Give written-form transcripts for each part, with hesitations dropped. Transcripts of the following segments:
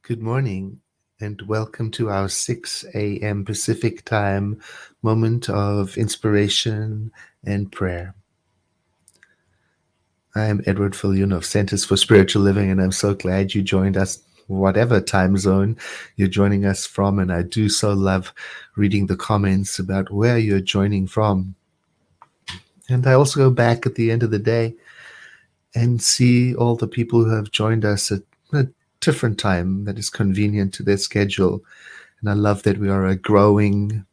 Good morning and welcome to our 6 a.m. Pacific time moment of inspiration and prayer. I am Edward Fillion of Centers for Spiritual Living, and I'm so glad you joined us, whatever time zone you're joining us from. And I do so love reading the comments about where you're joining from. And I also go back at the end of the day and see all the people who have joined us at a different time that is convenient to their schedule. And I love that we are a growing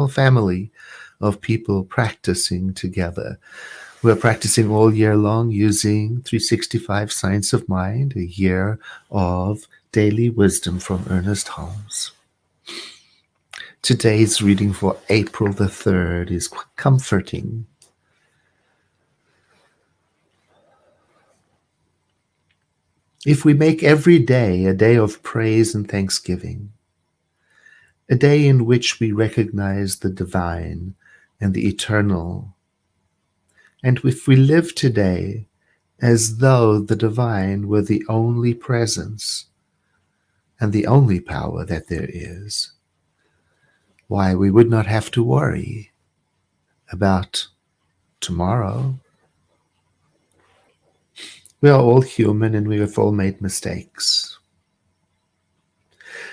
family of people practicing together. We're practicing all year long using 365 Science of Mind, a year of daily wisdom from Ernest Holmes. Today's reading for April the 3rd is comforting. If we make every day a day of praise and thanksgiving, a day in which we recognize the divine and the eternal, and if we live today as though the divine were the only presence and the only power that there is, why, we would not have to worry about tomorrow. We are all human and we have all made mistakes.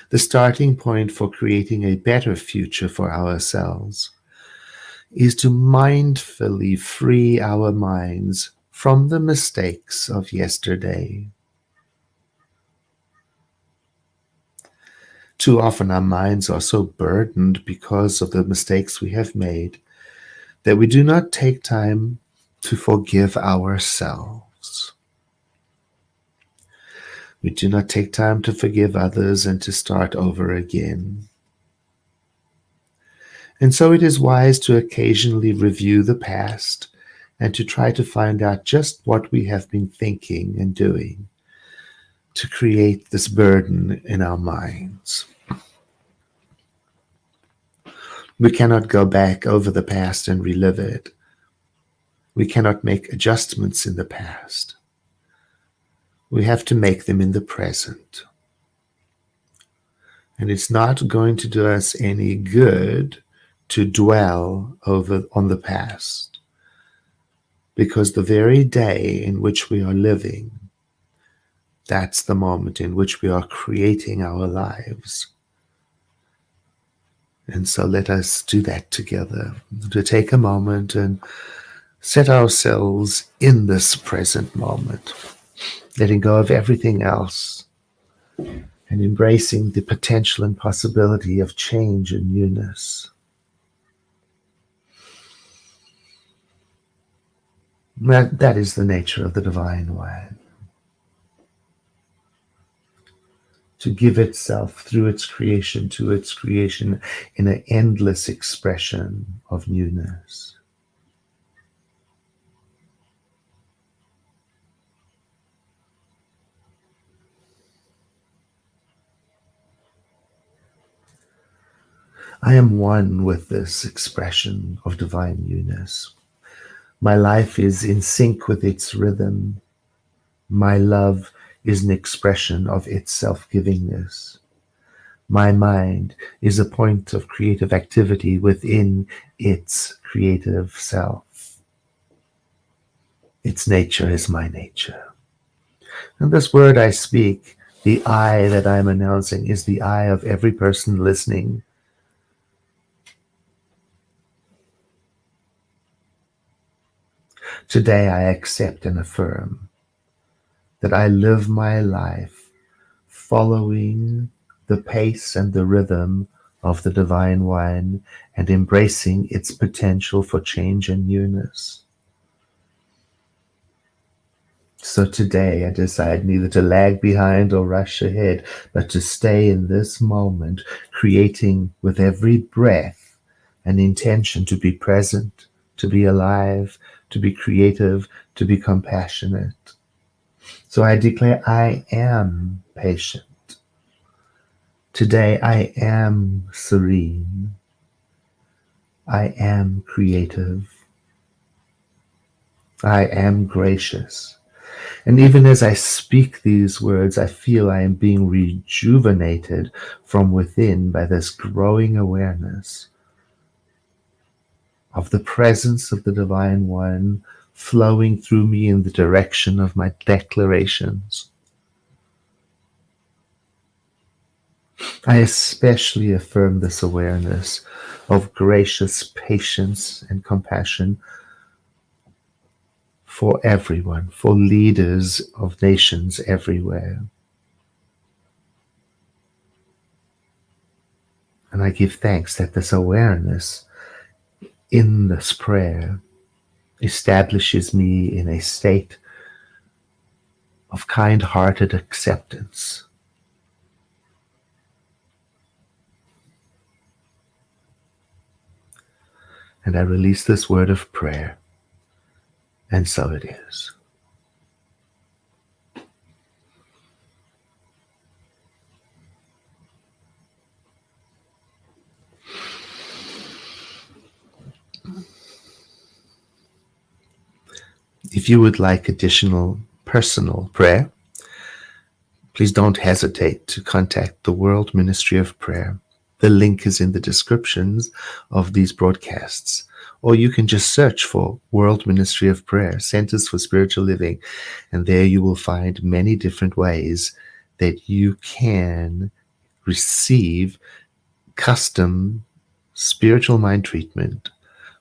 The starting point for creating a better future for ourselves is to mindfully free our minds from the mistakes of yesterday. Too often our minds are so burdened because of the mistakes we have made that we do not take time to forgive ourselves. We do not take time to forgive others and to start over again. And so it is wise to occasionally review the past and to try to find out just what we have been thinking and doing to create this burden in our minds. We cannot go back over the past and relive it. We cannot make adjustments in the past. We have to make them in the present. And it's not going to do us any good to dwell on the past, because the very day in which we are living, that's the moment in which we are creating our lives. And so let us do that together, to take a moment and set ourselves in this present moment, letting go of everything else and embracing the potential and possibility of change and newness. That is the nature of the divine one, to give itself through its creation to its creation in an endless expression of newness. I am one with this expression of divine newness. My life is in sync with its rhythm. My love is an expression of its self-givingness. My mind is a point of creative activity within its creative self. Its nature is my nature. And this word I speak, the I that I'm announcing, is the I of every person listening. Today I accept and affirm that I live my life following the pace and the rhythm of the divine one and embracing its potential for change and newness. So today I decide neither to lag behind or rush ahead, but to stay in this moment, creating with every breath an intention to be present, to be alive, to be creative, to be compassionate. So I declare I am patient. Today I am serene. I am creative. I am gracious. And even as I speak these words, I feel I am being rejuvenated from within by this growing awareness of the presence of the Divine One flowing through me in the direction of my declarations. I especially affirm this awareness of gracious patience and compassion for everyone, for leaders of nations everywhere. And I give thanks that this awareness in this prayer establishes me in a state of kind-hearted acceptance. And I release this word of prayer, and so it is. If you would like additional personal prayer, please don't hesitate to contact the World Ministry of Prayer. The link is in the descriptions of these broadcasts. Or you can just search for World Ministry of Prayer, Centers for Spiritual Living, and there you will find many different ways that you can receive custom spiritual mind treatment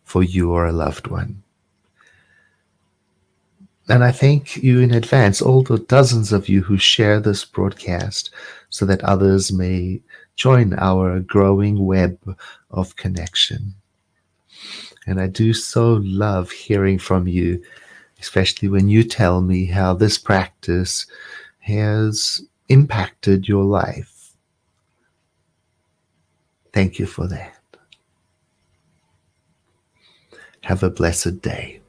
for you or a loved one. And I thank you in advance, all the dozens of you who share this broadcast so that others may join our growing web of connection. And I do so love hearing from you, especially when you tell me how this practice has impacted your life. Thank you for that. Have a blessed day.